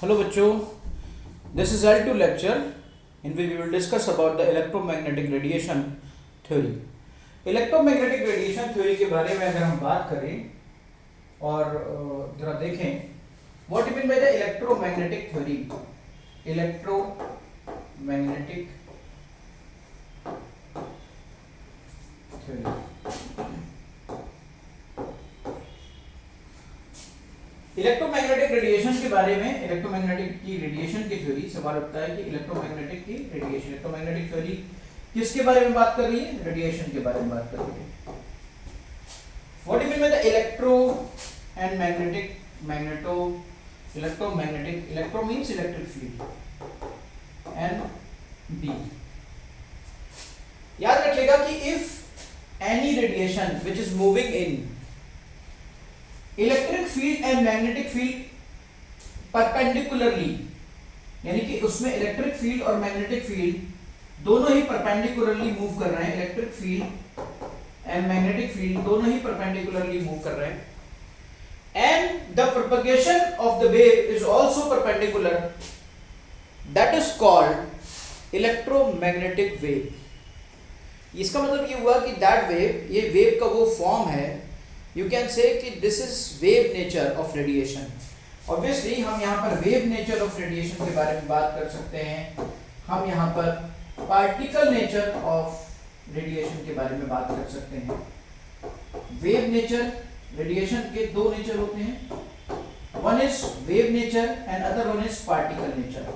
Hello बच्चों, this is L2 lecture in which we will discuss about the electromagnetic radiation theory. Electromagnetic radiation theory के बारे में अगर हम बात करें और जरा देखें what you mean by the electromagnetic theory. Electromagnetic theory electromagnetic radiation के बारे में. इलेक्ट्रोमैग्नेटिक की रेडिएशन की थ्योरी सवाल उठता है कि इलेक्ट्रोमैग्नेटिक की रेडिएशन इलेक्ट्रोमैग्नेटिक थ्योरी किसके बारे में बात कर रही है? रेडिएशन के बारे में बात कर रही है. What do you mean by the electro and magnetic magneto electromagnetic. Electro means electric field and B. याद रखिएगा कि if any radiation which is moving in electric field and magnetic field perpendicularly, यानी कि उसमें इलेक्ट्रिक फील्ड और magnetic field दोनों ही perpendicularly move कर रहे हैं. Electric field and magnetic field दोनों ही परपेंडिकुलरली मूव कर रहे हैं. And the propagation of the wave is also perpendicular. That is called electromagnetic wave. इसका मतलब ये हुआ कि दैट वेव, ये वेव का वो फॉर्म है. You can say कि this is wave nature of radiation. Obviously हम यहाँ पर wave nature of radiation के बारे में बात कर सकते हैं. हम यहाँ पर particle nature of radiation के बारे में बात कर सकते हैं. Wave nature radiation के दो नेचर होते हैं. One is wave nature and other one is particle nature.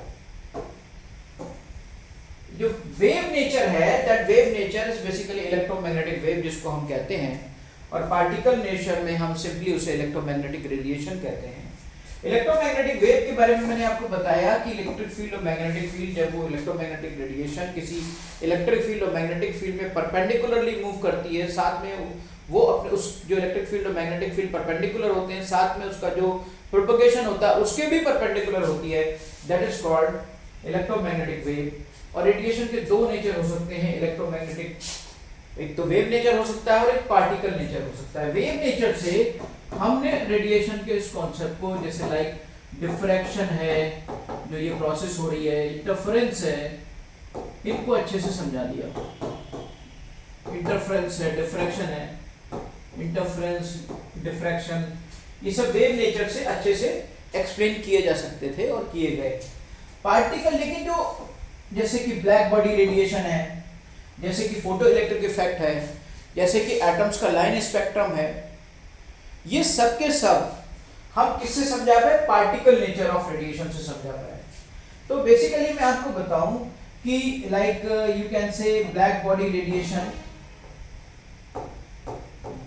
जो wave nature है, that wave nature is basically electromagnetic wave जिसको हम कहते हैं, और पार्टिकल नेचर में हम सिंपली उसे इलेक्ट्रोमैग्नेटिक रेडिएशन कहते हैं. इलेक्ट्रोमैग्नेटिक वेव के बारे में मैंने आपको बताया कि इलेक्ट्रिक फील्ड और मैग्नेटिक फील्ड जब वो इलेक्ट्रोमैग्नेटिक रेडिएशन किसी इलेक्ट्रिक फील्ड और मैग्नेटिक फील्ड में परपेंडिकुलरली मूव करती है, साथ में वो अपने उस जो इलेक्ट्रिक फील्ड और मैग्नेटिक फील्ड परपेंडिकुलर होते हैं, साथ में उसका जो प्रोपगेशन होता है उसके भी परपेंडिकुलर होती है, that is called electromagnetic wave. और रेडिएशन के दो नेचर हो सकते हैं इलेक्ट्रोमैग्नेटिक. एक तो वेव नेचर हो सकता है और एक पार्टिकल नेचर हो सकता है. वेव नेचर से हमने रेडिएशन के इस कॉन्सेप्ट को, जैसे लाइक डिफ्रैक्शन है जो ये प्रोसेस हो रही है, इंटरफेरेंस है, इनको अच्छे से समझा दिया. इंटरफेरेंस है, डिफ्रैक्शन है, इंटरफेरेंस, डिफ्रैक्शन, ये सब वेव नेचर से अच्छे से एक्सप्लेन किए जा सकते थे और किए गए. पार्टिकल, लेकिन जो जैसे कि ब्लैक बॉडी रेडिएशन है, जैसे कि फोटो इलेक्ट्रिक इफेक्ट है, जैसे कि एटम्स का लाइन स्पेक्ट्रम है, ये सब के सब हम किससे समझा पाए? पार्टिकल नेचर ऑफ रेडिएशन से समझा पाए. तो बेसिकली मैं आपको बताऊं कि like you can say black body radiation,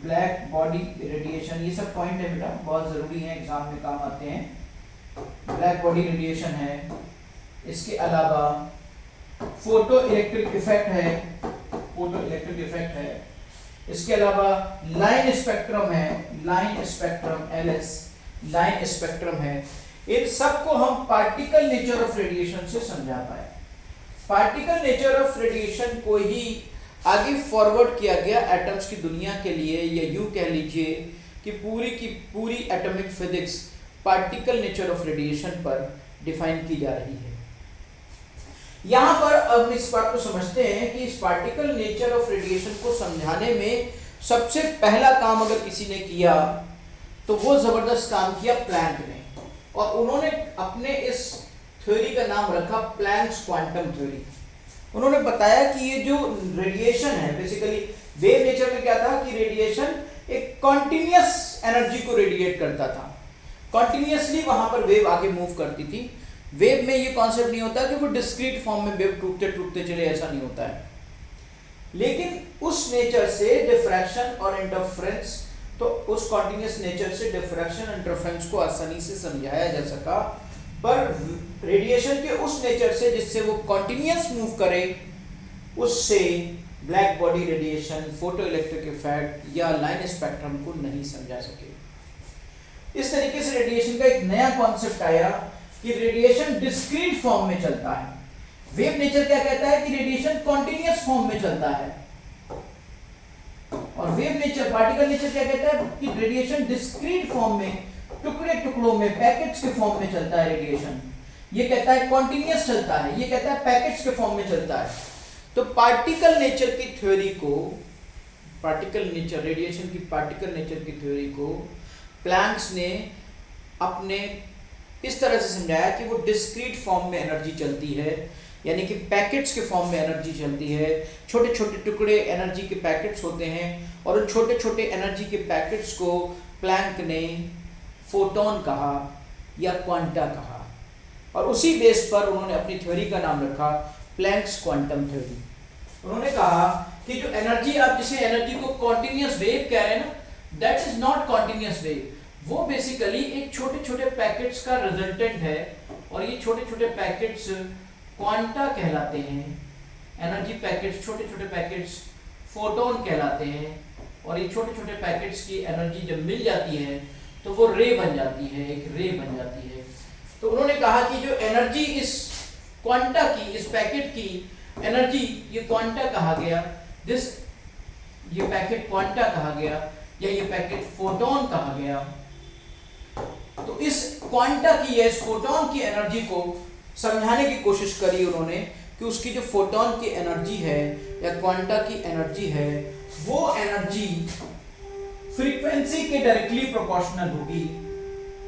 black body radiation, ये सब पॉइंट है बेटा, बहुत जरूरी है, एग्जाम में काम आते हैं. ब्लैक बॉडी रेडिएशन है, इसके अलावा फोटो इलेक्ट्रिक इफेक्ट है, फोटो इलेक्ट्रिक इफेक्ट है, इसके अलावा लाइन स्पेक्ट्रम है, line spectrum, LS line spectrum है. इन सब को हम पार्टिकल नेचर ऑफ रेडिएशन से समझा पाए. पार्टिकल नेचर ऑफ रेडिएशन को ही आगे फॉरवर्ड किया गया एटम्स की दुनिया के लिए, या यूं कह लीजिए कि पूरी atomic physics particle nature of radiation पर डिफाइन की जा रही है. यहां पर अब इस बात को समझते हैं कि इस पार्टिकल नेचर ऑफ रेडिएशन को समझाने में सबसे पहला काम अगर किसी ने किया तो वो जबरदस्त काम किया प्लैंक ने, और उन्होंने अपने इस थ्योरी का नाम रखा प्लैंक्स क्वांटम थ्योरी. उन्होंने बताया कि ये जो रेडिएशन है, बेसिकली वेव नेचर में क्या था कि रेडिएशन एक कॉन्टिन्यूअस एनर्जी को रेडिएट करता था, कॉन्टिन्यूअसली वहां पर वेव आगे मूव करती थी. वेव में ये कॉन्सेप्ट नहीं होता कि वो डिस्क्रीट फॉर्म में वेव टूटते चले, ऐसा नहीं होता है. लेकिन उस नेचर से डिफ्रैक्शन और इंटरफेरेंस, तो उस कॉन्टिन्यूअस नेचर से डिफ्रैक्शन और इंटरफेरेंस को आसानी से समझाया जा सका. पर रेडिएशन के उस नेचर से जिससे वो कॉन्टिन्यूअस मूव करे, उससे black body radiation, photo electric effect या लाइन स्पेक्ट्रम को नहीं समझा सके. इस तरीके से रेडिएशन का एक नया कॉन्सेप्ट आया कि रेडिएशन डिस्क्रीट फॉर्म में चलता है. वेव नेचर क्या कहता है कि रेडिएशन कॉन्टिन्यूअस फॉर्म में चलता है, और वेव नेचर, पार्टिकल नेचर क्या कहता है कि रेडिएशन डिस्क्रीट फॉर्म में टुकड़े टुकड़ों में पैकेट्स के फॉर्म में चलता है रेडिएशन। ये कहता है कॉन्टिन्यूअस चलता है, ये कहता है पैकेट्स के फॉर्म में चलता है। तो पार्टिकल नेचर की थ्योरी को, पार्टिकल नेचर, रेडिएशन की पार्टिकल नेचर की थ्योरी को प्लैंक्स ने अपने इस तरह से समझाया कि वो डिस्क्रीट फॉर्म में एनर्जी चलती है, यानी कि पैकेट्स के फॉर्म में एनर्जी चलती है। छोटे छोटे टुकड़े एनर्जी के पैकेट्स होते हैं और उन छोटे छोटे एनर्जी के पैकेट्स को प्लैंक ने फोटोन कहा या क्वांटा कहा, और उसी बेस पर उन्होंने अपनी थ्योरी का नाम रखा प्लैंक्स क्वांटम थ्योरी। उन्होंने कहा कि जो एनर्जी, आप जिसे एनर्जी को कॉन्टिन्यूअस वेव कह रहे हैं ना, that is not continuous wave, वो बेसिकली एक छोटे छोटे पैकेट्स का रिजल्टेंट है, और ये छोटे छोटे पैकेट्स क्वांटा कहलाते हैं। एनर्जी पैकेट्स, छोटे छोटे पैकेट्स फोटोन कहलाते हैं, और ये छोटे छोटे पैकेट्स की एनर्जी जब मिल जाती है तो वो रे बन जाती है, एक रे बन जाती है। तो उन्होंने कहा कि जो एनर्जी इस क्वांटा की, इस पैकेट की एनर्जी, ये क्वांटा कहा गया, ये पैकेट क्वांटा कहा गया, या ये पैकेट फोटोन कहा गया। तो इस क्वांटा की या इस फोटोन की एनर्जी को समझाने की कोशिश करी उन्होंने कि उसकी जो फोटोन की एनर्जी है या क्वांटा की एनर्जी है, वो एनर्जी फ्रीक्वेंसी के डायरेक्टली प्रोपोर्शनल होगी,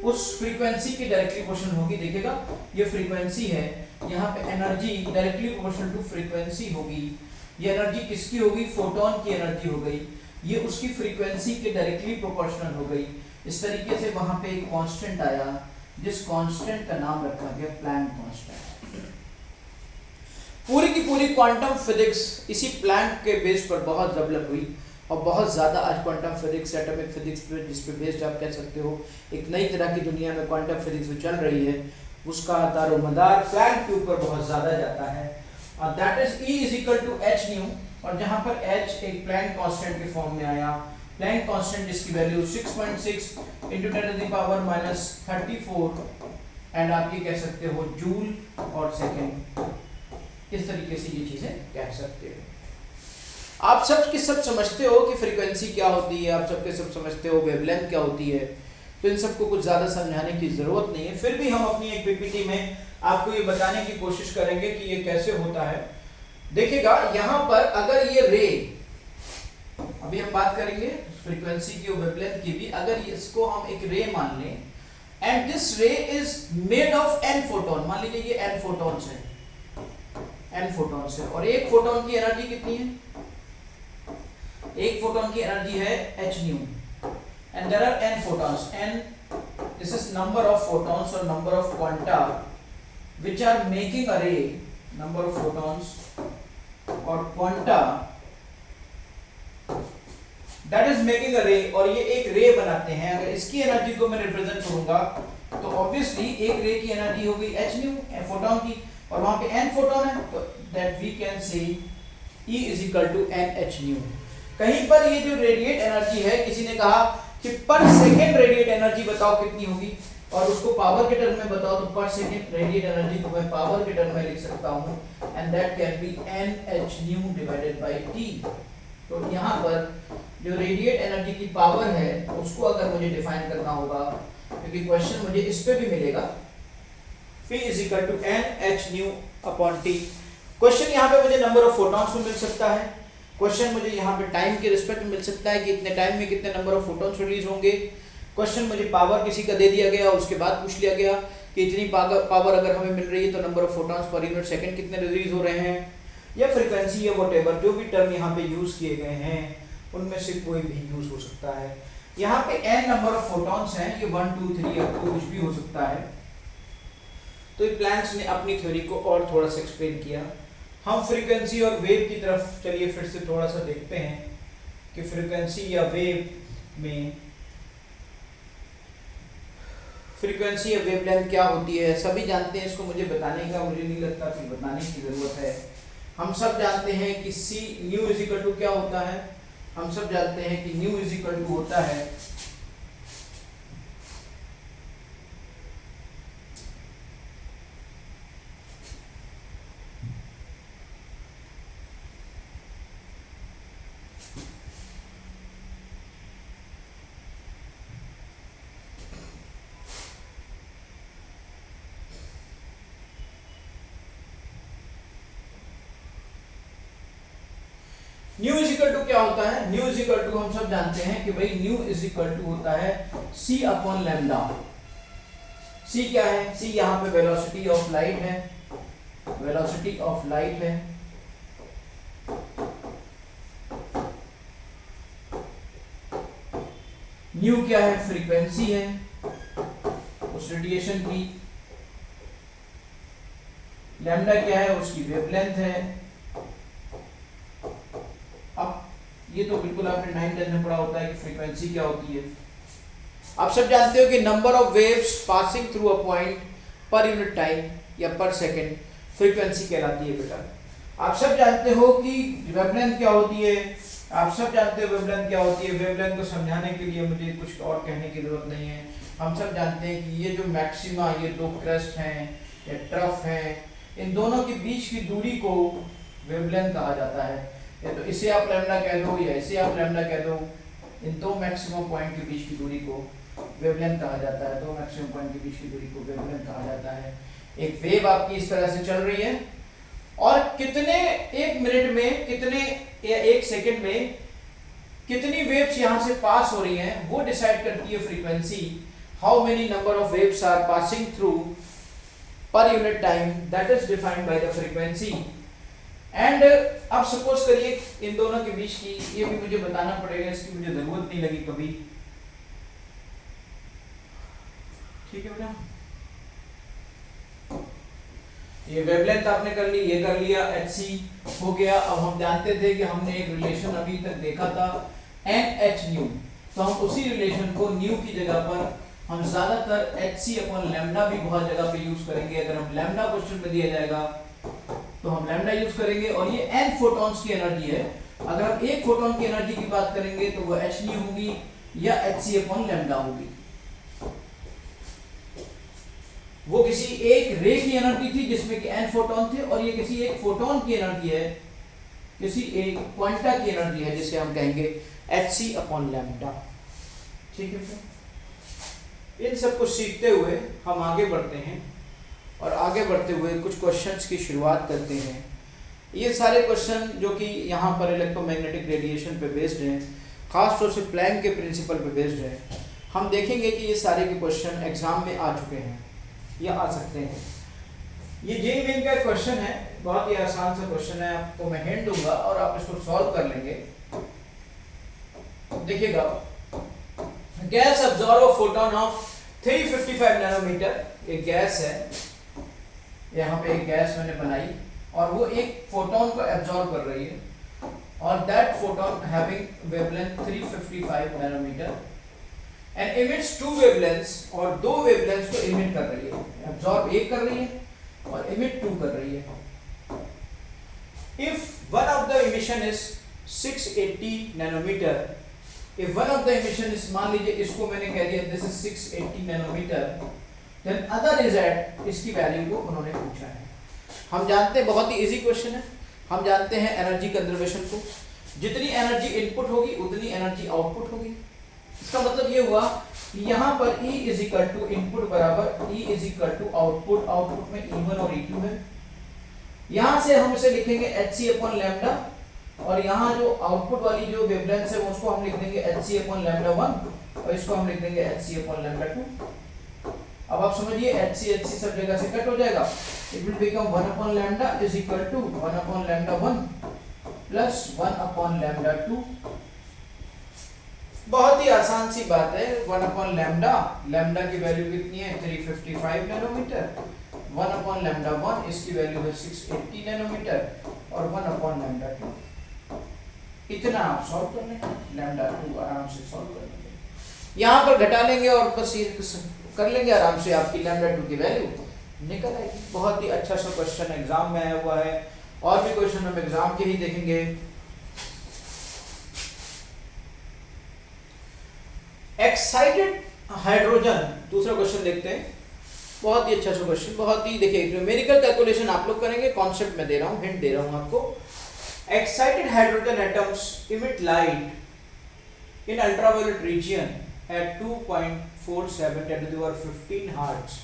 उस फ्रीक्वेंसी के डायरेक्टली प्रोपोर्शनल होगी। देखिएगा ये फ्रीक्वेंसी है, यहाँ पे energy directly proportional to frequency होगी। ये एनर्जी किसकी होगी? फोटोन की एनर्जी हो गई, ये उसकी फ्रीक्वेंसी के डायरेक्टली प्रोपोर्शनल हो गई। इस तरीके से वहां पे एक कांस्टेंट आया, जिस कांस्टेंट का नाम रखा गया प्लैंक कांस्टेंट। पूरी की पूरी क्वांटम फिजिक्स इसी प्लैंक के बेस पर बहुत डेवलप हुई, और बहुत ज़्यादा आज क्वांटम फिजिक्स, एटॉमिक फिजिक्स पे, जिस पे बेस्ड आप कह सकते हो एक नई तरह की दुनिया में क्वांटम फिजिक्स जो चल रही है, उसका दारोमदार प्लैंक के ऊपर बहुत ज़्यादा जाता है, और that is E is equal to H nu. और जहाँ पर h एक प्लैंक कांस्टेंट के फॉर्म में आया, प्लैंक कांस्टेंट जिसकी वैल्यू 6.6 into 10⁻34, एंड आप ये कह सकते हो जूल और सेकेंड। इस तरीके से ये चीजें कह सकते हो। आप सब के सब समझते हो कि फ्रीक्वेंसी क्या होती है, आप सब के सब समझते हो वेवलेंथ क्या होती है, तो इन सबको कुछ ज्यादा समझाने की जरूरत नहीं है। फिर भी हम अपनी एक पीपीटी में आपको ये बताने की कोशिश करेंगे कि ये कैसे होता है। देखिएगा यहाँ पर अगर ये रे, अभी हम बात करेंगे फ्रीक्वेंसी की और वेवलेंथ की भी, अगर इसको हम एक रे मान लें, एंड दिस रे is made of n photon, मान लीजिए ये n फोटॉन्स है, n फोटॉन्स है, और एक फोटोन की एनर्जी कितनी है? एक फोटोन की एनर्जी है h nu, and there are n photons, n this is number of photons और number of quanta which are making a ray, number of photons और quanta that is making a ray, और ये एक रे बनाते हैं। अगर इसकी एनर्जी को मैं रिप्रेजेंट करूंगा तो ऑब्वियसली एक रे की एनर्जी हो गई h न्यू फोटोन की, और वहां पे n फोटोन है, तो that we can say E is equal to NH nu. कहीं पर ये जो रेडिएट एनर्जी है, किसी ने कहा कि पर सेकेंड रेडिएट एनर्जी बताओ कितनी होगी, और उसको पावर के टर्म में बताओ, तो पर सेकेंड रेडिएट एनर्जी को मैं पावर के टर्म में लिख सकता हूँ, and that can B NH nu divided by T। तो यहाँ पर जो रेडिएट एनर्जी की पावर है उसको अगर मुझे डिफाइन करना होगा, क्योंकि क्वेश्चन मुझे इस पे भी मिलेगा, P is equal to NH nu upon T। Question यहाँ पे मुझे नंबर ऑफ फोटॉन्स में मिल सकता है, क्वेश्चन मुझे यहाँ पे टाइम के रिस्पेक्ट में मिल सकता है कि इतने टाइम में कितने नंबर ऑफ फोटॉन्स रिलीज होंगे, क्वेश्चन मुझे पावर किसी का दे दिया गया, उसके बाद पूछ लिया गया कि इतनी पावर अगर हमें मिल रही है तो number of photons per unit second कितने रिलीज हो रहे हैं, या फ्रीक्वेंसी या व्हाटएवर जो भी टर्म यहाँ पे यूज किए गए हैं उनमें से कोई भी यूज हो सकता है। यहाँ पे n नंबर ऑफ फोटॉन्स हैं, ये 1 2 3 या कुछ भी हो सकता है। तो प्लैंक्स ने अपनी थ्योरी को और थोड़ा सा एक्सप्लेन किया। हम फ्रीक्वेंसी और वेव की तरफ चलिए फिर से थोड़ा सा देखते हैं कि फ्रीक्वेंसी या वेव में फ्रीक्वेंसी या वेवलेंथ क्या होती है। सभी जानते हैं इसको, मुझे बताने का मुझे नहीं लगता कि बताने की जरूरत है। हम सब जानते हैं कि C nu is equal to क्या होता है, हम सब जानते हैं कि न्यू इज इक्वल टू होता है न्यू इज इक्वल टू क्या होता है? न्यू इज इक्वल टू हम सब जानते हैं कि भाई न्यू इज इक्वल टू होता है c अपॉन लैम्डा। c क्या है? c यहाँ पे वेलोसिटी ऑफ लाइट है, वेलोसिटी ऑफ लाइट है। न्यू क्या है? फ्रीक्वेंसी है उस रेडिएशन की। लैम्डा क्या है? उसकी वेवलेंथ है। अब ये तो बिल्कुल आपने 9th में पढ़ा होता है कि फ्रीक्वेंसी क्या होती है। आप सब जानते हो कि number of waves passing through a point पर यूनिट टाइम या पर सेकंड फ्रीक्वेंसी कहलाती है बेटा। आप सब जानते हो कि वेवलेंथ क्या होती है। आप सब जानते हो वेवलेंथ क्या होती है। वेवलेंथ को समझाने के लिए मुझे कुछ और कहने की जरूरत नहीं है। हम सब जानते हैं कि ये जो मैक्सिमा, ये दो क्रस्ट हैं या ट्रफ हैं, इन दोनों के बीच की दूरी को वेवलेंथ कहा जाता है। या तो इसे आप लैम्डा कह दो या इसे आप लैम्डा कह दो। इन दो मैक्सिमम पॉइंट के बीच की दूरी को वेवलेंथ कहा जाता है। दो मैक्सिमम पॉइंट के बीच की दूरी को वेवलेंथ कहा जाता है। एक वेव आपकी इस तरह से चल रही है और कितने, एक मिनट में कितने या एक सेकंड में कितनी वेव्स यहां से पास हो रही हैं वो डिसाइड करती है frequency. How many number of waves are passing through per unit time, that is defined by the frequency. And अब सपोज करिए इन दोनों के बीच की, ये भी मुझे बताना पड़ेगा, इसकी मुझे जरूरत नहीं लगी कभी, ठीक है बेटा। ये वेवलेंथ आपने कर ली, ये कर लिया, hc हो गया। अब हम जानते थे कि हमने एक रिलेशन अभी तक देखा था nh न्यू, तो हम उसी रिलेशन को न्यू की जगह पर हम ज्यादातर hc अपॉन लैम्डा भी बहुत जगह पे यूज करेंगे। अगर हम लैम्डा क्वेश्चन में दिया जाएगा तो हम लैम्डा यूज करेंगे। और ये n फोटॉन्स की एनर्जी है। अगर हम एक फोटोन की एनर्जी की बात करेंगे तो वो h न्यू होगी या hc अपॉन लैम्डा होगी। वो किसी एक रे की एनर्जी थी जिसमें कि n फोटोन थे, और ये किसी एक फोटोन की एनर्जी है, किसी एक क्वांटा की एनर्जी है, जिसे हम कहेंगे hc अपॉन लैम्डा। ठीक है। इन सब कुछ सीखते हुए हम आगे बढ़ते हैं और आगे बढ़ते हुए कुछ क्वेश्चंस की शुरुआत करते हैं। ये सारे क्वेश्चन जो कि यहाँ पर इलेक्ट्रोमैग्नेटिक रेडिएशन पे बेस्ड हैं, खास तौर से प्लैंक के प्रिंसिपल पे बेस्ड है। हम देखेंगे कि ये सारे के क्वेश्चन एग्जाम में आ चुके हैं या आ सकते हैं। ये जेईई मेन का क्वेश्चन है, बहुत ही आसान सा क्वेश्चन है। आपको मैं हिंट दूंगा और आप इसको सॉल्व कर लेंगे। देखिएगा, gas absorb a photon of 355 nanometre. एक गैस है, यहाँ पे एक गैस मैंने बनाई और वो एक फोटोन को एब्सॉर्ब कर रही है, और that photon having wavelength 355 nanometre and emits two wavelengths, और दो वेवलेंथ्स को इमिट कर रही है। एब्सॉर्ब एक कर रही है और इमिट टू कर रही है। If one of the emission is 680 nanometre, if one of the emission is, मान लीजिए इसको मैंने कह दिया this is 680 nanometre, then other is eight, इसकी वैल्यू को उन्होंने पूछा है। हम जानते हैं, बहुत ही इजी क्वेश्चन है, हम जानते हैं एनर्जी कंजर्वेशन को। जितनी एनर्जी इनपुट होगी उतनी एनर्जी आउटपुट होगी। इसका मतलब ये हुआ कि यहाँ पर E is equal to input बराबर E is equal to output. Output में E1 और E2 है। यहाँ से हम इसे लिखेंगे hc अपॉन लैम्डा, और यहाँ जो आउटपुट वाली जो वेवलेंथ है उसको हम लिख देंगे hc अपॉन लैम्डा 1, और इसको हम लिख देंगे hc अपॉन लैम्डा 2। अब आप समझिए hc सब जगह से कट हो जाएगा। It will become 1 upon lambda is equal to 1 upon lambda 1 plus 1 upon lambda 2। बहुत ही आसान सी बात है। 1 अपॉन लैम्डा, लैम्डा की वैल्यू कितनी है 355 नैनोमीटर, 1 अपॉन लैम्डा 1 इसकी वैल्यू है 680 नैनोमीटर, और 1 अपॉन लैम्डा 2 इतना आप सॉल्व कर लेंगे। लैम्डा 2 आराम से सॉल्व कर लेंगे, यहाँ पर घटा लेंगे और बस ये कर लेंगे आराम से, आपकी लैम्डा 2 की वैल्यू निकल आएगी। बहुत ही अच्छा सा क्वेश्चन एग्जाम में आया हुआ है, और भी क्वेश्चन हम एग्जाम के ही देखेंगे। एक्साइटेड हाइड्रोजन, दूसरा क्वेश्चन देखते हैं। बहुत ही अच्छा सा क्वेश्चन, बहुत ही, देखिए न्यूमेरिकल कैलकुलेशन आप लोग करेंगे, कॉन्सेप्ट में दे रहा हूँ, हिंट दे रहा हूँ आपको। Excited hydrogen atoms emit light in ultraviolet region at 2.47 10 to the power 15 hertz।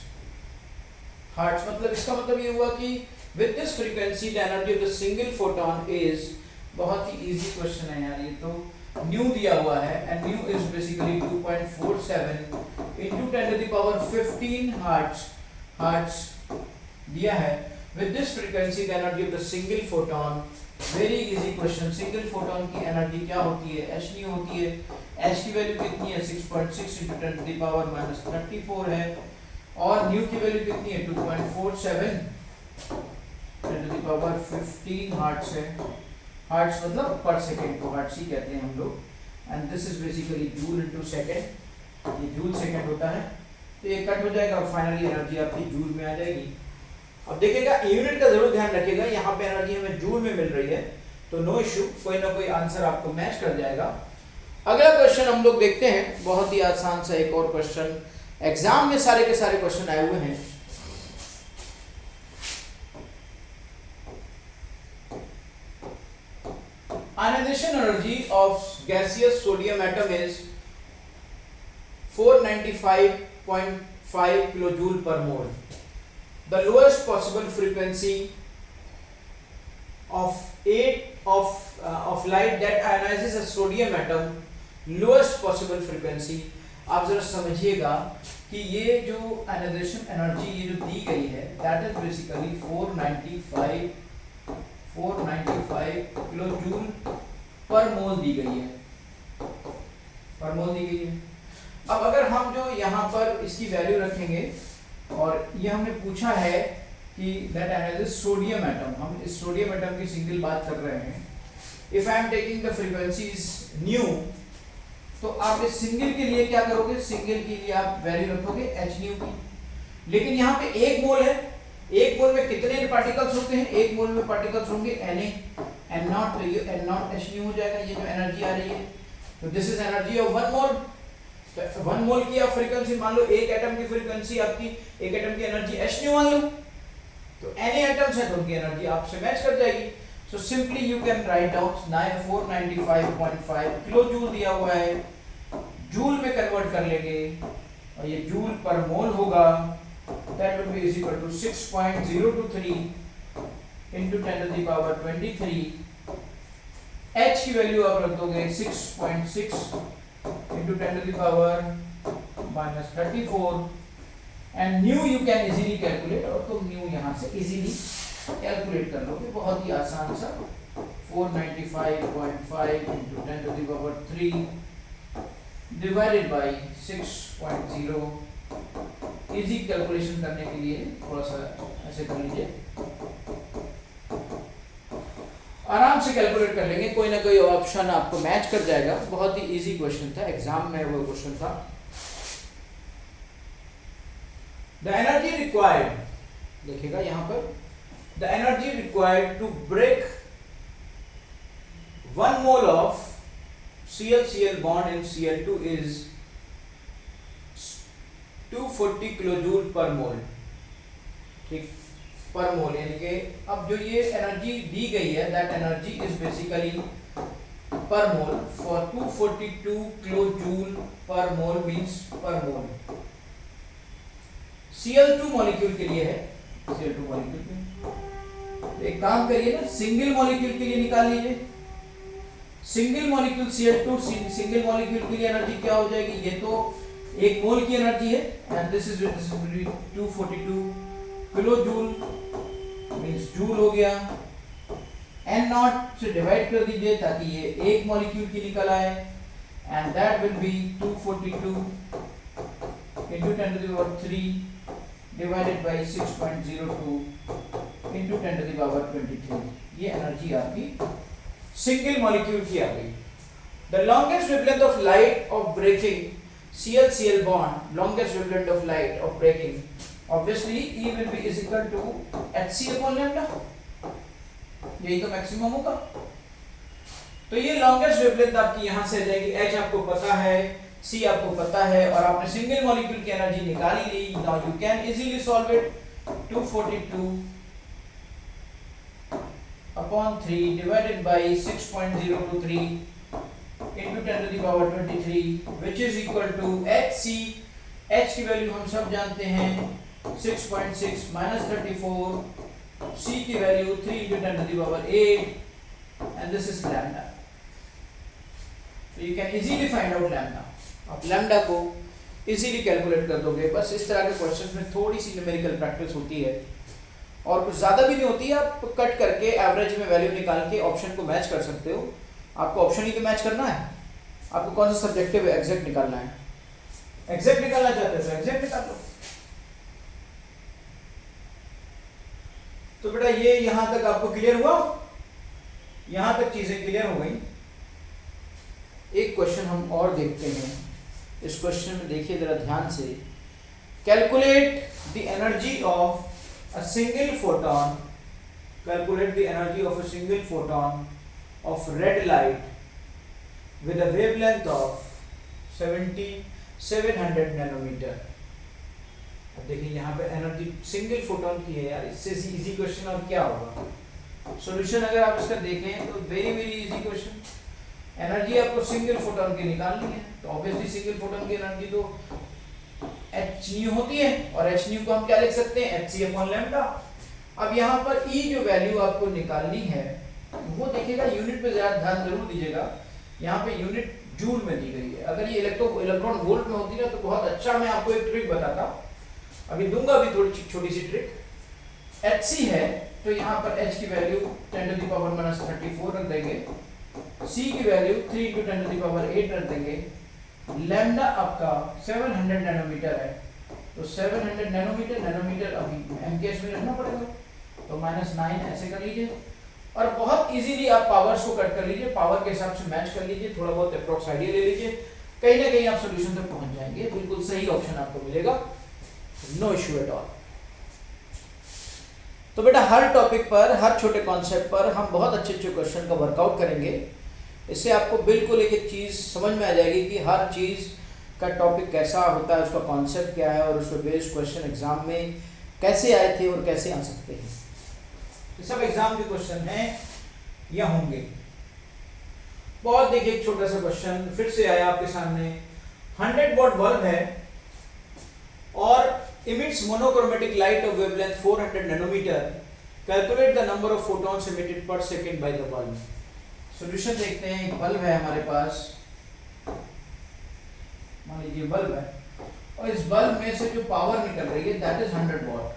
मतलब इसका मतलब ये हुआ कि with this frequency the energy of the single photon is बहुत ही इजी क्वेश्चन है यार ये तो। न्यू दिया हुआ है and new is basically 2.47 into 10 to the power 15 hertz दिया है। with this frequency the energy of the single photon, very easy question, single photon की एनर्जी क्या होती है, h न्यू होती है। h की वैल्यू कितनी है 6.6 into 10 to the power minus 34 है और न्यू की वैल्यू कितनी है 2.47 10 to the power 15 hertz है। हर्ट्ज मतलब पर सेकेंड को हर्ट्ज ही कहते हैं हम लोग and this is basically joule into second, ये जूल सेकेंड होता है। तो ये कट हो जाएगा और फाइनली एनर्जी आपकी जूल में आ जाएगी। अब देखिएगा यूनिट का जरूर ध्यान रखिएगा, यहाँ पे एनर्जी हमें जूल में मिल रही है तो नो इश्यू, कोई ना कोई आंसर आपको मैच कर जाएगा। अगला क्वेश्चन हम लोग देखते हैं, बहुत ही आसान सा एक और क्वेश्चन, एग्जाम में सारे के सारे क्वेश्चन आए हुए हैं। Ionization energy of gaseous sodium atom is 495.5 kilojoule per mole. The lowest possible frequency of light that ionizes a sodium atom, lowest possible frequency। आप जरा समझिएगा कि ये जो आयोनाइजेशन एनर्जी ये जो दी गई है that is basically 495 kilo joule पर मोल दी गई है, पर मोल दी गई है। अब अगर हम जो यहाँ पर इसकी वैल्यू रखेंगे और ये हमने पूछा है कि दैट एनालिसिस सोडियम एटम, हम इस सोडियम एटम की सिंगल बात कर रहे हैं। If I am taking the frequencies new, तो आप इस सिंगल के लिए क्या करोगे, सिंगल के लिए आप वैल्यू रखोगे एच न्यू की। लेकिन यहाँ पे एक मोल है, एक मोल में कितने पार्टिकल्स होते हैं, एक मोल में पार्टिकल्स होंगे एन नॉट, तो ये एन नॉट एच न्यू हो जाएगा, ये जो एनर्जी आ रही है। तो this is energy of one mole. तो वन मोल की आप फ्रीक्वेंसी मान लो, एक एटम की फ्रीक्वेंसी आपकी, एक एटम की एनर्जी एच न्यू मान लो, तो एन एटम्स है तो उनकी एनर्जी आपसे मैच कर जाएगी। So simply you can write out 495.5 kilo joule दिया हुआ है, जूल में कन्वर्ट कर लेंगे और ये जूल पर मोल होगा, that will be is equal to 6.023 into 10 to the power 23। h की वैल्यू आप रख दोगे 6.6 into 10 to the power minus 34 and nu you can easily calculate, और तुम nu यहाँ से easily calculate कर लोगे, बहुत ही आसान सा 495.5 into 10 to the power 3 divided by 6.0। Easy calculation करने के लिए थोड़ा सा ऐसे कर लीजिए, आराम से कैलकुलेट कर लेंगे, कोई ना कोई ऑप्शन आपको मैच कर जाएगा। बहुत ही इजी क्वेश्चन था, एग्जाम में वो क्वेश्चन था। द एनर्जी रिक्वायर्ड, देखिएगा यहाँ पर, the energy required to break 1 mole of CL bond in Cl2 is 240 kilojoule per mole, ठीक, पर मोल। यानी कि अब जो ये एनर्जी दी गई है दैट एनर्जी इज बेसिकली पर मोल for 242 kilojoule per mole means पर मोल। Cl2 मॉलिक्यूल के लिए है, Cl2 मॉलिक्यूल के, एक काम करिए ना, सिंगल मॉलिक्यूल के लिए निकाल लीजिए। Single molecule Cl2 single molecule के लिए एनर्जी क्या हो जाएगी, ये तो एक मोल की एनर्जी है and this is 242 kilo joule means joule हो गया। एन नॉट से डिवाइड कर दीजिए ताकि ये एक मॉलिक्यूल की निकल आए and that will be 242 into 10 to the power 3 divided by 6.02 into 10 to the power 23। ये एनर्जी आपकी सिंगल मॉलिक्यूल की आ गई। The longest wavelength of light of breaking Cl bond, longest wavelength of light of breaking, obviously E will be is equal to hc upon lambda, यही तो maximum होगा। तो ये longest wavelength आपकी यहाँ से जाएगी, h आपको पता है, c आपको पता है और आपने सिंगल मॉलिक्यूल की एनर्जी निकाल ली। Now you can easily solve it. 242 upon 3 divided by 6.023 into 10 to the power 23 which is equal to hc। h की वैल्यू हम सब जानते हैं 6.6 minus 34, c की value 3 into 10 to the power 8 and this is lambda. So you can easily find out lambda. आप lambda को easily calculate कर दोगे। बस इस तरह के क्वेश्चंस में थोड़ी सी न्यूमेरिकल प्रैक्टिस होती है और कुछ ज़्यादा भी नहीं होती है। आप कट करके एवरेज में वैल्यू निकाल के ऑप्शन को मैच कर सकते हो। आपको ऑप्शन ही तो मैच करना है। आपको कौन सा सब्जेक्टिव एग्जैक्ट निकालना है? एग्जैक्ट निकालना चाहते हो तो एग्जैक्ट निकाल लो। तो बेटा ये यहां तक आपको क्लियर हुआ? यहां तक चीजें क्लियर हो गई। एक क्वेश्चन हम और देखते हैं। इस क्वेश्चन में देखिए जरा ध्यान से। Calculate the energy of a single photon, calculate the energy of a single photon of red light with a wavelength of 700 nanometre. अब देखिए यहाँ पे एनर्जी सिंगल फोटोन की है यार, इससे इजी क्वेश्चन और क्या होगा। सॉल्यूशन अगर आप इसका देखें तो very very easy question. Energy आपको सिंगल फोटोन की निकालनी है, तो ऑब्वियसली सिंगल फोटोन की एनर्जी तो h न्यू होती है और h न्यू को हम क्या लिख सकते हैं? hc upon lambda. अब यहाँ पर E जो वैल्यू आपको निकालनी है वो देखिएगा, यूनिट पे ध्यान जरूर दीजिएगा। यहाँ पे यूनिट जूल में दी गई है। अगर ये इलेक्ट्रॉन वोल्ट में होती ना तो बहुत अच्छा, मैं आपको एक ट्रिक बताता, अभी दूंगा भी थोड़ी छोटी सी ट्रिक। hc है तो यहाँ पर h की वैल्यू 10⁻⁻34 रख देंगे, c की वैल्यू 3 × 10⁸ रख देंगे, लैम्डा आपका 700 नैनोमीटर है तो 700 नैनोमीटर अभी एमकेएस में रखना पड़ेगा, तो -9 ऐसे कर लीजिए। और बहुत इजीली आप पावर्स को कट कर लीजिए, पावर के हिसाब से मैच कर लीजिए, थोड़ा बहुत अप्रॉक्स आइडिया ले लीजिए, कहीं ना कहीं आप सोल्यूशन तक पहुंच जाएंगे। बिल्कुल सही ऑप्शन आपको मिलेगा, नो इश्यू एट ऑल। तो बेटा हर टॉपिक पर, हर छोटे कॉन्सेप्ट पर हम बहुत अच्छे अच्छे क्वेश्चन का वर्कआउट करेंगे। इससे आपको बिल्कुल एक एक चीज़ समझ में आ जाएगी कि हर चीज़ का टॉपिक कैसा होता है, उसका कॉन्सेप्ट क्या है और उस पर बेस्ड क्वेश्चन एग्जाम में कैसे आए थे और कैसे आ सकते हैं। तो सब एग्जाम के क्वेश्चन हैं या होंगे। बहुत देखिए एक छोटा सा क्वेश्चन फिर से आया आपके सामने। 100 वॉट बल्ब है और emits monochromatic light of wavelength 400 nanometer. Calculate the number of photons emitted per second by the bulb. Solution देखते हैं। एक बल्ब है हमारे पास, मान लीजिए बल्ब है और इस बल्ब में से जो पावर निकल रही है that is 100 what.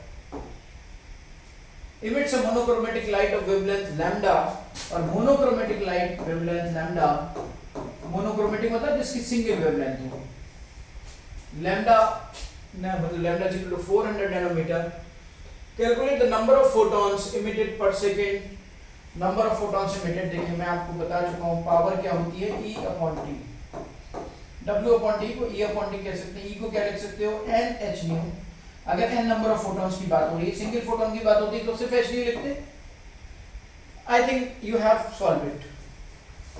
emits a monochromatic light of wavelength lambda, और monochromatic light wavelength lambda, monochromatic मतलब जिसकी सिंगल वेवलेंथ हो, lambda lambda is equal to 400 nanometer. Calculate the number of photons emitted per second. Number of photons emitted देखिए मैं आपको बता चुका हूँ, पावर क्या होती है E upon T. W upon T को E अपॉन टी कह सकते हैं, E को क्या लिख सकते हो NH न्यू। अगर n नंबर ऑफ फोटॉन्स की बात हो रही है, सिंगल फोटोन की बात होती है तो सिर्फ h न्यू लिखते। I think you have solve it.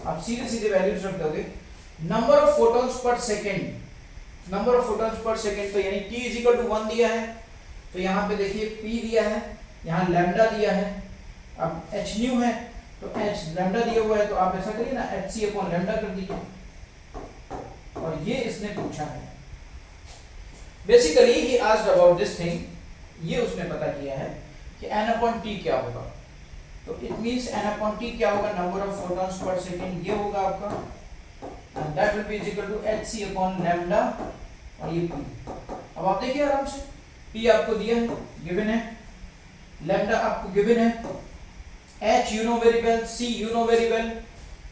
आप सीधे सीधे वैल्यूज रख दोगे। Number of photons per second, number of photons per second, तो यानी t इज इक्वल टू 1 दिया है, तो यहाँ पे देखिए p दिया है, यहाँ लैम्डा दिया है, अब h न्यू है तो h लैम्डा दिया हुआ है, तो आप ऐसा करिए ना hc अपॉन लैम्डा कर दीजिए। और ये इसने पूछा है, basically he asked about this thing, ये उसने पता किया है कि n अपॉन t क्या होगा। तो it means n upon t क्या होगा, number of photons per second, ये होगा आपका, and that will be is equal to hc upon lambda और ये p। अब आप देखिए आराम से, p आपको दिया है, गिवन है, lambda आपको गिवन है, h you know very well, c you know very well,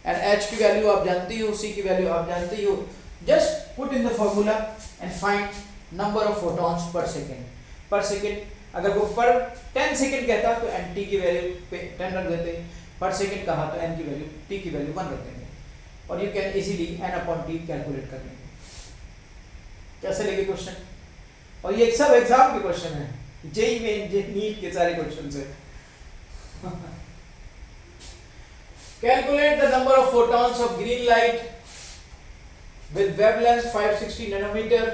and h की वैल्यू आप जानते हो, c की वैल्यू आप जानते हो। just put in the formula and find number of photons per second। per second अगर वो पर 10 सेकंड कहता तो n t की वैल्यू पे 10 रख देते, पर सेकंड कहा तो n की वैल्यू, t की वैल्यू 1 रख देंगे और you can easily n upon t calculate कर लेंगे। कैसे लेंगे क्वेश्चन, और ये सब एग्जाम के क्वेश्चन है, जेई में नीट के सारे क्वेश्चन है। Calculate the number of photons of green light with wavelength 560 nanometre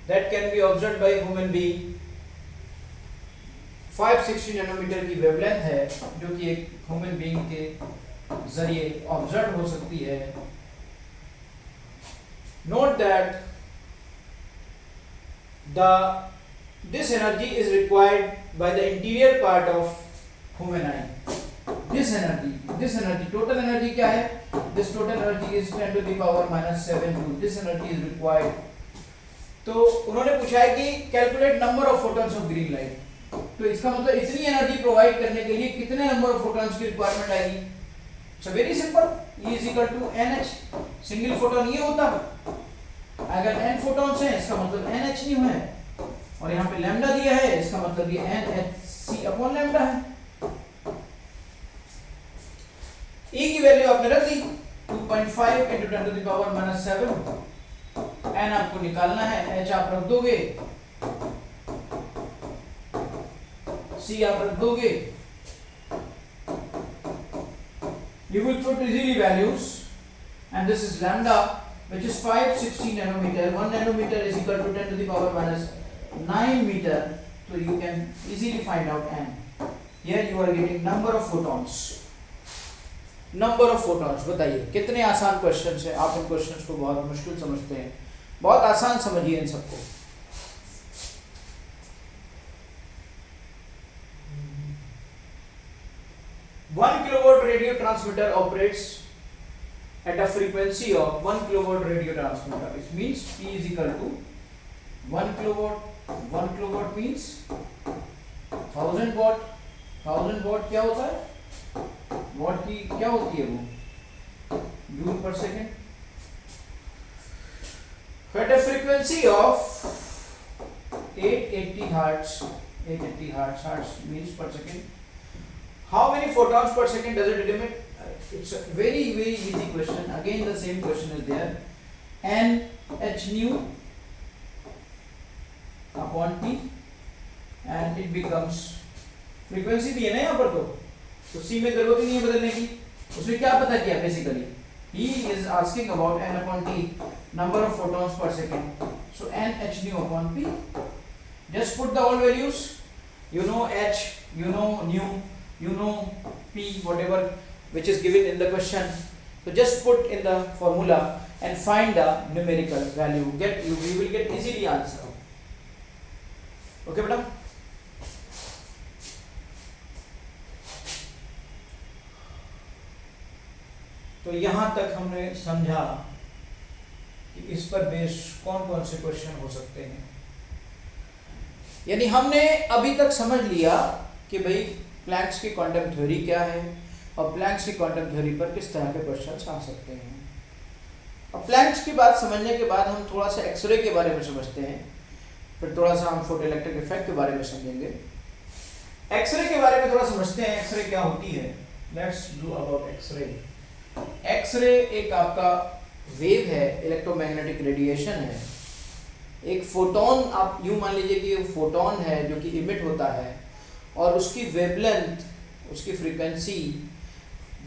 that can be observed by human being. 560 nanometre की वेवलेंथ है जो कि एक ह्यूमन बीइंग के जरिए ऑब्जर्व हो सकती है। Note that this energy is required by the interior part of human eye। This energy total energy क्या है, this total energy is 10 to the power minus 7 joule, this energy is required. तो उन्होंने पूछा है कि calculate number of photons of green light, तो इसका मतलब इतनी एनर्जी प्रोवाइड करने के लिए कितने नंबर ऑफ फोटॉन्स की रिक्वायरमेंट आएगी। So very simple, E is equal to NH, single photon ये होता है, अगर n फोटॉन्स हैं इसका मतलब NH न्यू है, और यहाँ पे लैम्डा दिया है इसका मतलब ये NHc अपॉन लैम्डा है। E की वैल्यू आपने रख दी 2.5 into 10 to the power minus 7, n आपको निकालना है, h आप रख दोगे, c आप रख दोगे, you will put easily values, and this is lambda which is 560 nanometer, 1 nanometer is equal to 10 to the power minus 9 meter, so you can easily find out n. Here you are getting number of photons, number of photons. बताइए कितने आसान questions हैं, आप इन questions को बहुत मुश्किल समझते हैं, बहुत आसान समझिए इन सबको। One kilowatt radio transmitter operates at a frequency of 1 kilowatt radio transmitter. It means P is equal to 1 kilowatt. 1 kilowatt means 1000 watt. 1000 watt क्या होता है, वॉट की क्या होती है वो, जूल पर second. At a frequency of 880 hertz, 880 hertz means per second. How many photons per second does it emit? It's a very easy question. Again the same question is there. N h nu upon T, and it becomes frequency दी है ना यहाँ पर, तो C में जरूरत ही नहीं है बदलने की। उसने क्या पता किया basically, he is asking about n upon T, number of photons per second. So n h nu upon P. Just put the all values. You know h, you know nu, you know P, whatever which is given in the question. So just put in the formula and find the numerical value. We will get easily answer. Okay, बेटा? तो यहाँ तक हमने समझा कि इस पर base कौन कौन से क्वेश्चन हो सकते हैं। यानी हमने अभी तक समझ लिया कि भाई प्लैंक्स की क्वांटम थ्योरी क्या है और प्लैंक्स की क्वांटम थ्योरी पर किस तरह के क्वेश्चन आ सकते हैं। अब प्लैंक्स की बात समझने के बाद हम थोड़ा सा एक्सरे के बारे में समझते हैं, फिर थोड़ा सा हम फोटोइलेक्ट्रिक इफेक्ट के बारे में समझेंगे। एक्सरे के बारे में थोड़ा समझते हैं, एक्सरे क्या होती है। Let's do about X-ray. X-ray एक आपका वेव है, इलेक्ट्रोमैग्नेटिक रेडिएशन है। एक फोटोन, आप यूं मान लीजिए कि फोटोन है जो कि इमिट होता है, और उसकी वेवलेंथ, उसकी फ्रीक्वेंसी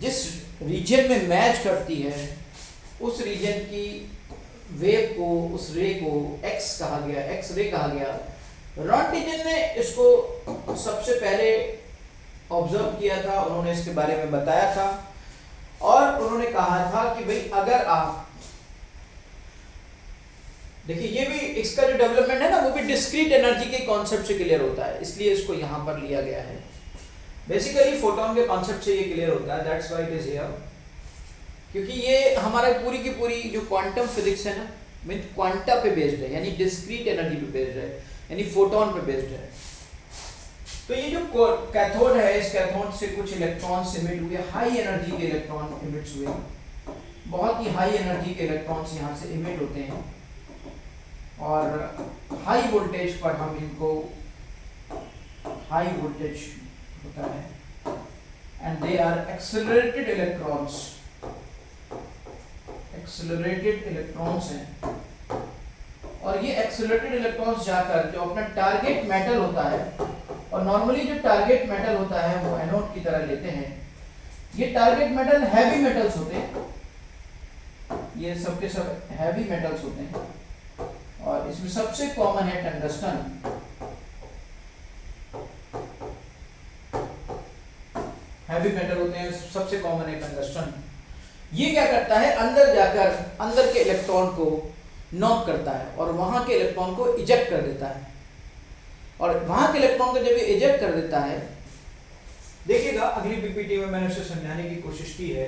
जिस रीजन में मैच करती है उस रीजन की वेव को, उस रे को एक्स कहा गया, एक्स रे कहा गया। रॉन्टिजन ने इसको सबसे पहले ऑब्जर्व किया था, उन्होंने इसके बारे में बताया था, और उन्होंने कहा था कि भाई अगर आप देखिए, ये भी इसका जो डेवलपमेंट है ना वो भी डिस्क्रीट एनर्जी के कॉन्सेप्ट से क्लियर होता है, इसलिए इसको यहाँ पर लिया गया है। बेसिकली फोटोन के कॉन्सेप्ट से ये क्लियर होता है, that's why it is here, क्योंकि ये हमारा पूरी की पूरी जो क्वांटम फिजिक्स है ना, मीन क्वांटा पे बेस्ड है, यानी डिस्क्रीट एनर्जी पे बेस्ड है, यानी फोटोन पे बेस्ड है। तो ये जो कैथोड है, इस कैथोड से कुछ इलेक्ट्रॉन्स इमिट हुए, हाई एनर्जी के इलेक्ट्रॉन इमिट्स हुए, बहुत ही हाई एनर्जी के इलेक्ट्रॉन्स यहाँ से इमिट होते हैं, और हाई वोल्टेज पर हम इनको, हाई वोल्टेज होता है, and they are accelerated electrons, accelerated electrons हैं। और ये एक्सेलरेटेड इलेक्ट्रॉन्स जाकर जो अपना टारगेट मेटल होता है, और नॉर्मली जो टारगेट मेटल होता है वो एनोड की तरह लेते हैं। ये टारगेट मेटल हैवी मेटल्स होते हैं, ये सबके सब हैवी मेटल्स होते हैं, और इसमें सबसे कॉमन है टंगस्टन। हैवी मेटल होते हैं, सबसे कॉमन है टंगस्टन। ये क्या करता है, अंदर जाकर अंदर के इलेक्ट्रॉन को नॉक करता है और वहां के इलेक्ट्रॉन को इजेक्ट कर देता है, और वहां के इलेक्ट्रॉन को जब ये इजेक्ट कर देता है, देखिएगा अगली पीपीटी में मैंने उसे समझाने की कोशिश की है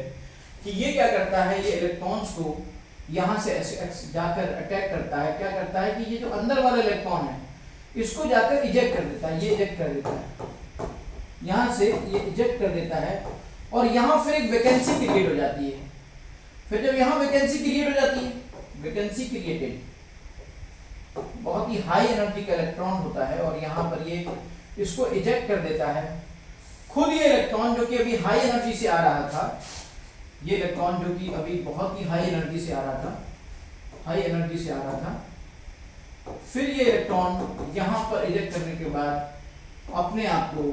कि ये क्या करता है, ये इलेक्ट्रॉन्स को यहाँ से ऐसे जाकर अटैक करता है। क्या करता है कि ये जो अंदर वाला इलेक्ट्रॉन है इसको जाकर इजेक्ट कर देता है, ये इजेक्ट कर देता है, यहाँ से ये इजेक्ट कर देता है और यहाँ फिर एक वैकेंसी क्रिएट हो जाती है। फिर जब यहाँ वैकेंसी क्रिएट हो जाती है, वैकेंसी क्रिएटेड, बहुत ही हाई एनर्जी का इलेक्ट्रॉन होता है और यहाँ पर ये इसको इजेक्ट कर देता है। खुद ये इलेक्ट्रॉन जो कि अभी हाई एनर्जी से आ रहा था, ये इलेक्ट्रॉन जो कि अभी बहुत ही हाई एनर्जी से आ रहा था, हाई एनर्जी से आ रहा था, फिर ये इलेक्ट्रॉन यहाँ पर इजेक्ट करने के बाद अपने आप को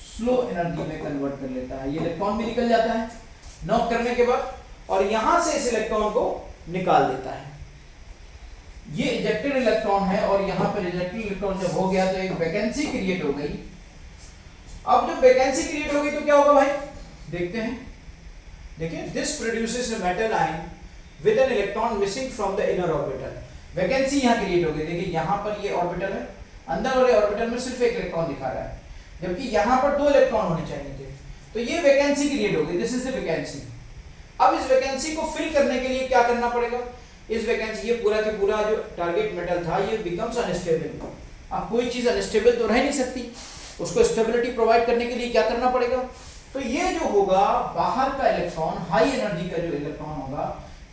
स्लो एनर्जी में कन्वर्ट कर लेता है। ये इलेक्ट्रॉन भी निकल जाता है नॉक करने के बाद और यहां से इस इलेक्ट्रॉन को निकाल देता है। ये इजेक्टेड इलेक्ट्रॉन है और यहां पर इजेक्टेड इलेक्ट्रॉन जब हो गया तो एक वैकेंसी क्रिएट हो गई। अब जब वैकेंसी क्रिएट हो गई तो क्या होगा भाई, देखते हैं। देखिए, this produces a metal ion with an electron missing from the inner orbital. Vacancy यहां क्रिएट हो गई। देखिए यहां पर ये ऑर्बिटल है, अंदर वाले ऑर्बिटल में सिर्फ एक इलेक्ट्रॉन दिखा रहा है जबकि यहां पर 2 इलेक्ट्रॉन होने चाहिए थे। तो ये वैकेंसी क्रिएट हो गई, दिस इज द वैकेंसी। अब इस वैकेंसी को फिल करने के लिए क्या करना पड़ेगा, इस वैकेंसी, ये पूरा का पूरा जो टारगेट मेटल था ये बिकम्स अनस्टेबल। अब कोई चीज अनस्टेबल तो रह नहीं सकती, उसको स्टेबिलिटी प्रोवाइड करने के लिए क्या करना पड़ेगा, तो ये जो होगा बाहर का इलेक्ट्रॉन, हाई एनर्जी का जो इलेक्ट्रॉन होगा,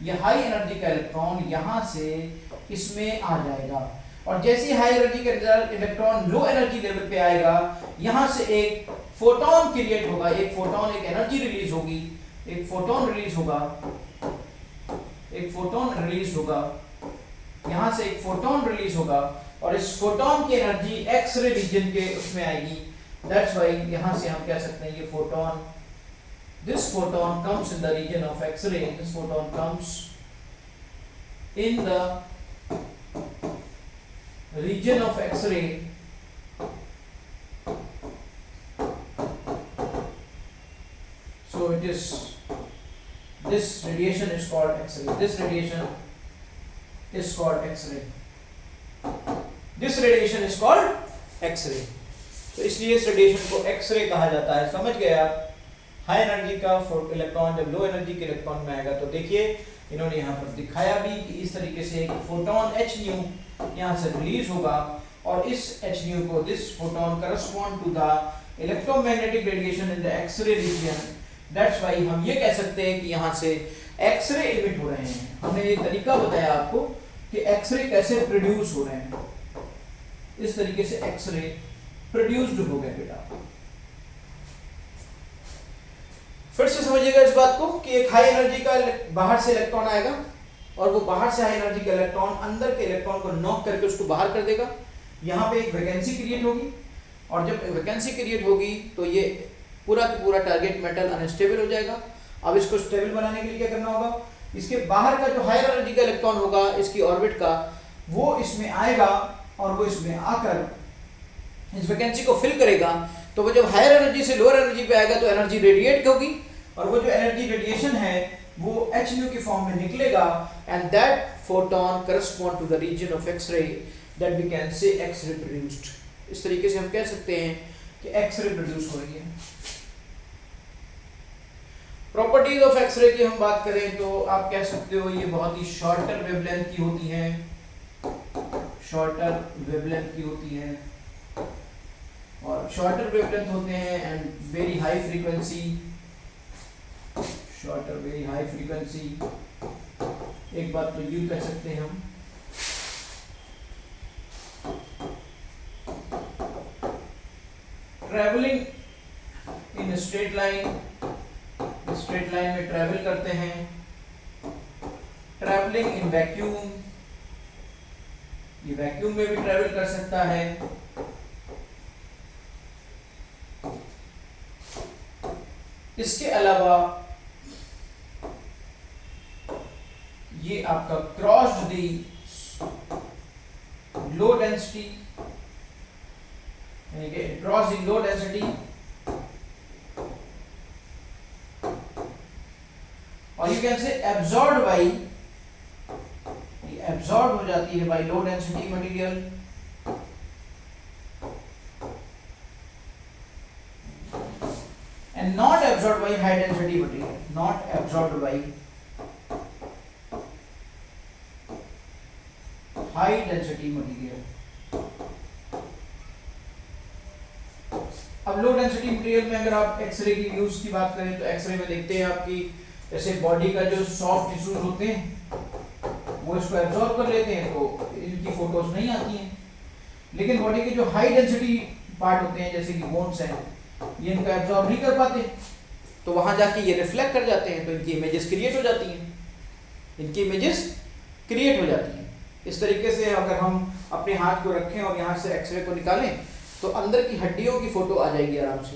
ये हाई एनर्जी का इलेक्ट्रॉन यहां से इसमें आ जाएगा और जैसे हाई एनर्जी का इलेक्ट्रॉन लो एनर्जी लेवल पे आएगा, यहां से एक फोटोन क्रिएट होगा, एक फोटोन, एक एनर्जी रिलीज होगी, एक फोटोन रिलीज होगा, एक फोटोन रिलीज होगा, यहां से एक फोटोन रिलीज होगा और इस फोटोन की एनर्जी एक्स-रे रीजन के उसमें आएगी। दैट्स व्हाई यहां से हम कह सकते हैं ये photon, this photon comes in the region of X-ray, this photon comes in the region of X-ray so it is, this radiation is called X-ray, this radiation is called X-ray, this radiation is called X-ray। तो इसलिए इस radiation को x ray कहा जाता है। समझ गए आप, हाई एनर्जी का इलेक्ट्रॉन जब लो एनर्जी के इलेक्ट्रॉन में आएगा, तो देखिए इन्होंने यहाँ पर दिखाया भी कि इस तरीके से एक फोटोन H न्यू यहाँ से रिलीज होगा और इस H न्यू को, this photon correspond to the electromagnetic radiation in the X-ray region. That's why हम ये कह सकते हैं कि यहाँ से एक्सरे एमिट हो रहे हैं। हमने ये तरीका बताया आपको कि एक्सरे कैसे प्रोड्यूस हो रहे हैं, इस तरीके से एक्सरे प्रोड्यूस्ड हो गए बेटा। फिर से समझिएगा इस बात को कि एक हाई एनर्जी का बाहर से इलेक्ट्रॉन आएगा और वो बाहर से हाई एनर्जी का इलेक्ट्रॉन अंदर के इलेक्ट्रॉन को नॉक करके उसको बाहर कर देगा। यहाँ पे एक वैकेंसी क्रिएट होगी और जब वैकेंसी क्रिएट होगी तो ये पूरा का पूरा टारगेट मेटल अनस्टेबल हो जाएगा। अब इसको स्टेबल बनाने के लिए क्या करना होगा, इसके बाहर का जो हायर एनर्जी का इलेक्ट्रॉन होगा इसकी ऑर्बिट का, वो इसमें आएगा और वो इसमें आकर इस वैकेंसी को फिल करेगा। तो वो जब हायर एनर्जी से लोअर एनर्जी पे आएगा तो एनर्जी रेडिएट होगी और वो जो एनर्जी रेडिएशन है वो H न्यू के फॉर्म में निकलेगा and that photon correspond to the region of X-ray, that we can say X-ray produced. इस तरीके से हम कह सकते हैं कि एक्स-रे प्रोड्यूस हो रही है। प्रॉपर्टीज ऑफ एक्स-रे की हम बात करें तो आप कह सकते हो ये बहुत ही शॉर्टर वेवलेंथ की होती है, शॉर्टर वेवलेंथ की होती है और शॉर्टर वेवलेंथ होते हैं and very high frequency, shorter very high frequency. एक बात तो यूं कह सकते हैं हम, travelling in straight line, straight line में ट्रैवल करते हैं, ट्रैवलिंग इन वैक्यूम, ये वैक्यूम में भी ट्रैवल कर सकता है। इसके अलावा ये आपका क्रॉस्ड दी लो डेंसिटी, यानी कि क्रॉस दी लो डेंसिटी और you can say absorbed by, absorb हो जाती है by low density material. and not absorbed by high density material, not absorbed by high density material. अब लो डेंसिटी मटेरियल में अगर आप एक्सरे की यूज की बात करें तो एक्सरे में देखते हैं आपकी जैसे बॉडी का जो सॉफ्ट टिश्यूज होते हैं वो इसको एब्जॉर्ब कर लेते हैं तो इनकी फोटोज नहीं आती हैं, लेकिन बॉडी के जो हाई डेंसिटी पार्ट होते हैं जैसे कि बोन्स हैं ये इनको एब्जॉर्ब नहीं कर पाते, तो वहां जाके ये रिफ्लेक्ट कर जाते हैं तो इनकी इमेजेस क्रिएट हो जाती हैं, इनकी इमेजेस क्रिएट हो जाती हैं। इस तरीके से अगर हम अपने हाथ को रखें और यहाँ से एक्सरे को निकालें तो अंदर की हड्डियों की फोटो आ जाएगी आराम से,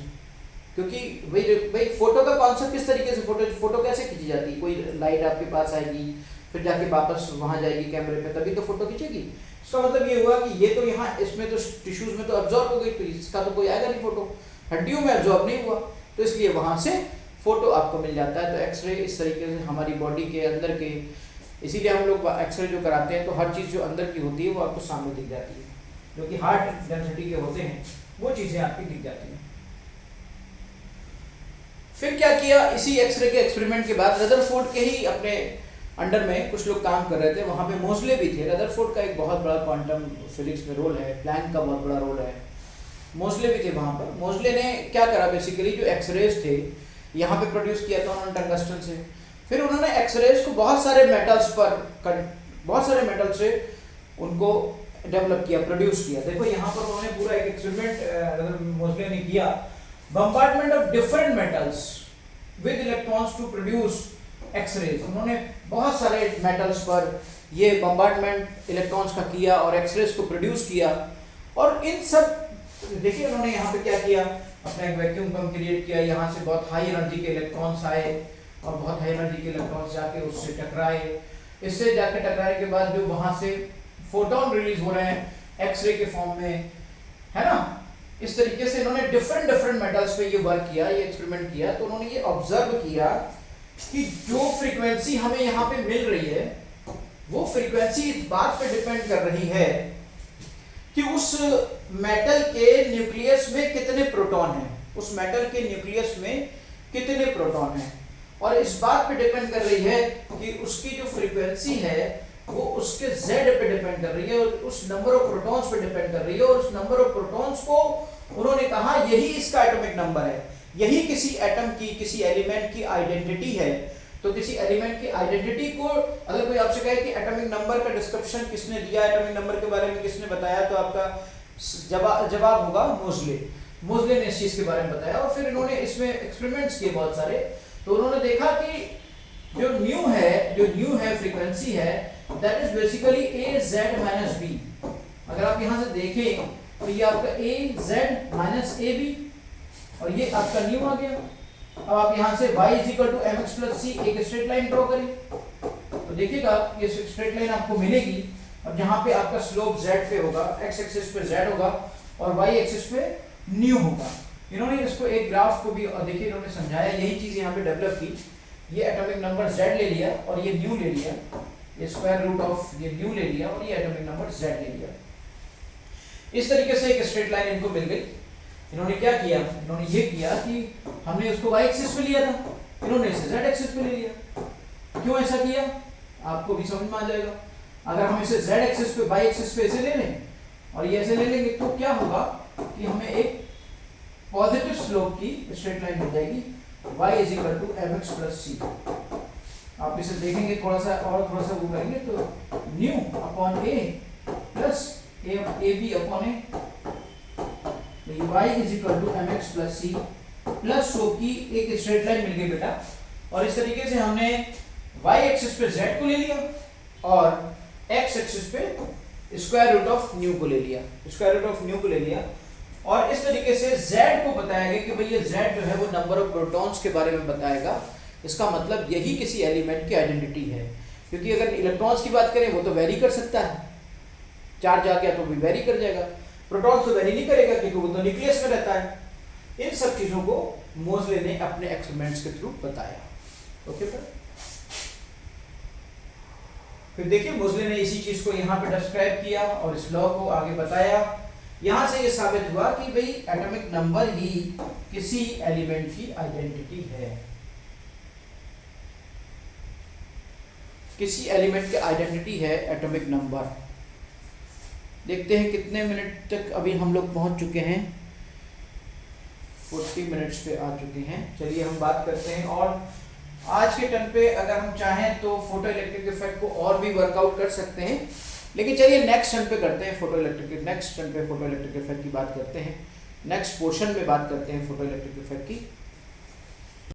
क्योंकि भाई फोटो का कॉन्सेप्ट किस तरीके से फोटो कैसे खींची जाती है, कोई लाइट आपके पास आएगी फिर जाके वापस वहां जाएगी कैमरे पे तभी तो फोटो खींचेगी। इसका मतलब ये हुआ कि ये तो यहाँ इसमें तो टिश्यूज में तो एब्जॉर्ब हो गई तो इसका तो कोई आएगा नहीं फोटो, हड्डियों में एब्जॉर्ब नहीं हुआ तो इसलिए वहां से फोटो आपको मिल जाता है। तो एक्सरे इस तरीके से हमारी बॉडी के अंदर के, इसीलिए हम लोग एक्सरे जो कराते हैं तो हर चीज़ जो अंदर की होती है वो आपको सामने दिख जाती है, जो कि हार्ट डेंसिटी के होते हैं वो चीजें आपकी दिख जाती हैं। फिर क्या किया, इसी एक्सरे के एक्सपेरिमेंट के बाद रदरफोर्ड के ही अपने अंडर में कुछ लोग काम कर रहे थे, वहां पे मोज़ले भी थे। रदरफोर्ड का एक बहुत बड़ा क्वांटम फिजिक्स में रोल है, प्लैंक का बहुत बड़ा रोल है, मोज़ले भी थे वहां पर। मोज़ले ने क्या करा, बेसिकली जो एक्सरेज थे यहाँ पे प्रोड्यूस किया था उन्होंने टंगस्टन से, फिर उन्होंने एक्सरेज को बहुत सारे मेटल से उनको डेवलप किया, प्रोड्यूस किया। देखो यहाँ पर उन्होंने पूरा एक एक्सपेरिमेंट मोज़ले ने किया, bombardment of different metals with electrons to produce X-rays. उन्होंने बहुत सारे मेटल्स पर ये बम्बार्डमेंट इलेक्ट्रॉन्स का किया और एक्सरेज को प्रोड्यूस किया। और इन सब देखिए उन्होंने यहाँ पे क्या किया, अपना एक वैक्यूम पंप क्रिएट किया, यहाँ से बहुत हाई एनर्जी के इलेक्ट्रॉन्स आए और बहुत हाई एनर्जी के इलेक्ट्रॉन्स जाके उससे टकराए, इससे जाके टकराने के बाद जो वहां से फोटोन रिलीज हो रहे हैं एक्सरे के फॉर्म में, है ना। इस तरीके से इन्होंने डिफरेंट मेटल्स पे ये वर्क किया, ये एक्सपेरिमेंट किया। तो उन्होंने ये ऑब्जर्व किया कि जो फ्रीक्वेंसी हमें यहाँ पे मिल रही है वो फ्रीक्वेंसी इस बात पे डिपेंड कर रही है कि उस मेटल के न्यूक्लियस में कितने प्रोटॉन हैं, उस मेटल के न्यूक्लियस में कितने प्रोटॉन हैं, और इस बात पे डिपेंड कर रही है कि उसकी जो फ्रीक्वेंसी है वो उसके Z पे डिपेंड कर रही है और उस नंबर ऑफ प्रोटॉन्स पे डिपेंड कर रही है। और उस नंबर ऑफ प्रोटॉन्स को उन्होंने कहा यही इसका एटॉमिक नंबर है, यही किसी एटम की, किसी एलिमेंट की आइडेंटिटी है। तो किसी एलिमेंट की आइडेंटिटी को अगर कोई आपसे कहे कि एटॉमिक नंबर का डिस्क्रिप्शन किसने दिया, एटॉमिक नंबर के बारे में किसने बताया, तो आपका जवाब होगा मोज़ले ने इस चीज के बारे में बताया। और फिर इन्होंने इसमें एक्सपेरिमेंट्स किए बहुत सारे, तो उन्होंने देखा कि जो न्यू है फ्रीक्वेंसी है, दैट इज बेसिकली AZ-B। अगर आप यहाँ से देखें तो ये आपका AZ-AB और ये आपका न्यू आ गया। अब आप यहाँ से y = mx+c एक स्ट्रेट लाइन ड्रॉ करें तो देखिएगा ये स्ट्रेट लाइन आपको मिलेगी। अब जहाँ पे आपका स्लोप z पे होगा, x एक्सिस पे z होगा और y एक्सिस पे न्यू होगा। इन्होंने इसको एक ग्राफ को भी देखिए इन्होंने समझाया, यही चीज यहाँ पे डेवलप की। ये एटॉमिक नंबर z ले लिया और ये न्यू ले लिया, ये स्क्वायर रूट ऑफ ये न्यू ले लिया और ये एटॉमिक नंबर z ले लिया। इस तरीके से एक स्ट्रेट लाइन इनको मिल गई। इन्होंने क्या किया, इन्होंने ये किया कि हमने उसको y एक्सिस पे लिया था, इन्होंने इसे z एक्सिस पे ले लिया। क्यों ऐसा किया आपको भी समझ में आ जाएगा। अगर हम इसे z एक्सिस पे, y एक्सिस पे ऐसे ले लें और ये ऐसे ले लेंगे तो क्या होगा कि हमें एक पॉजिटिव स्लोप की स्ट्रेट लाइन हो जाएगी, y = mx+c। आप इसे देखेंगे थोड़ा सा वो करेंगे तो new upon a plus ab upon a, y = mx+c plus so की एक स्ट्रेट लाइन मिल गई बेटा। और इस तरीके से हमने y एक्सिस पे z को ले लिया और x एक्सिस पे स्क्वायर रूट ऑफ न्यू को ले लिया, और इस तरीके से z को बताया गया कि भाई ये z जो है वो नंबर ऑफ प्रोटॉन्स के बारे में बताएगा। इसका मतलब यही किसी एलिमेंट की आइडेंटिटी है, क्योंकि अगर इलेक्ट्रॉन्स की बात करें वो तो वेरी कर सकता है, चार्ज आ गया तो भी वेरी कर जाएगा, प्रोटॉन्स तो वेरी नहीं करेगा क्योंकि वो तो न्यूक्लियस में रहता है। इन सब चीजों को मोज़ले ने अपने एक्सपेरिमेंट्स के थ्रू बताया। ओके सर, फिर देखिए मोज़ले ने इसी चीज को यहाँ पे डिस्क्राइब किया और इस लॉ को आगे बताया यहां से ये साबित हुआ कि भाई एटॉमिक नंबर ही किसी एलिमेंट की आइडेंटिटी है, किसी एलिमेंट की आइडेंटिटी है एटॉमिक नंबर। देखते हैं कितने मिनट तक अभी हम लोग पहुंच चुके हैं, 40 मिनट्स पे आ चुके हैं। चलिए हम बात करते हैं, और आज के टर्न पे अगर हम चाहें तो फोटो इलेक्ट्रिक इफेक्ट को और भी वर्कआउट कर सकते हैं, लेकिन चलिए नेक्स्ट टर्न पे करते हैं फोटो इलेक्ट्रिक, नेक्स्ट टर्न पे फोटो इलेक्ट्रिक इफेक्ट की बात करते हैं, नेक्स्ट पोर्शन में बात करते हैं फोटो इलेक्ट्रिक इफेक्ट की।